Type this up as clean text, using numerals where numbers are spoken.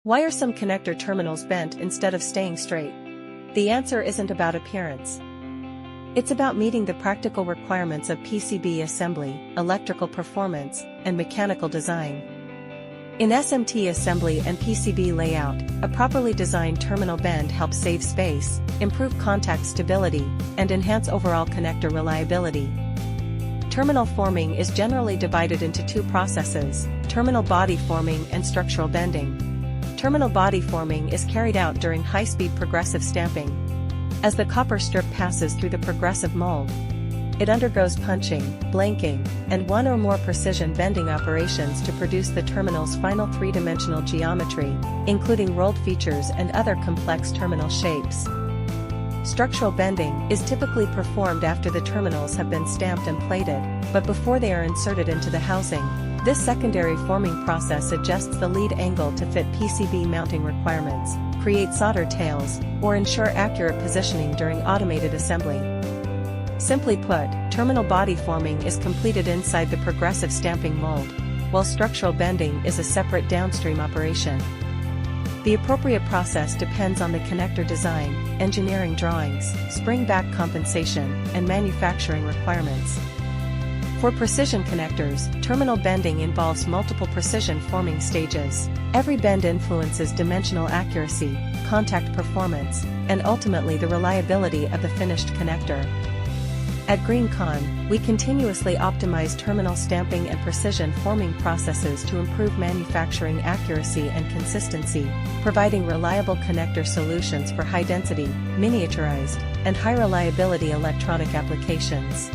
Why are some connector terminals bent instead of staying straight? The answer isn't about appearance. It's about meeting the practical requirements of PCB assembly, electrical performance, and mechanical design. In SMT assembly and PCB layout, a properly designed terminal bend helps save space, improve contact stability, and enhance overall connector reliability. Terminal forming is generally divided into two processes: terminal body forming and structural bending. Terminal body forming is carried out during high-speed progressive stamping. As the copper strip passes through the progressive mold, it undergoes punching, blanking, and one or more precision bending operations to produce the terminal's final three-dimensional geometry, including rolled features and other complex terminal shapes. Structural bending is typically performed after the terminals have been stamped and plated, but before they are inserted into the housing. This secondary forming process adjusts the lead angle to fit PCB mounting requirements, create solder tails, or ensure accurate positioning during automated assembly. Simply put, terminal body forming is completed inside the progressive stamping mold, while structural bending is a separate downstream operation. The appropriate process depends on the connector design, engineering drawings, spring back compensation, and manufacturing requirements. For precision connectors, terminal bending involves multiple precision forming stages. Every bend influences dimensional accuracy, contact performance, and ultimately the reliability of the finished connector. At GreenCon, we continuously optimize terminal stamping and precision forming processes to improve manufacturing accuracy and consistency, providing reliable connector solutions for high-density, miniaturized, and high-reliability electronic applications.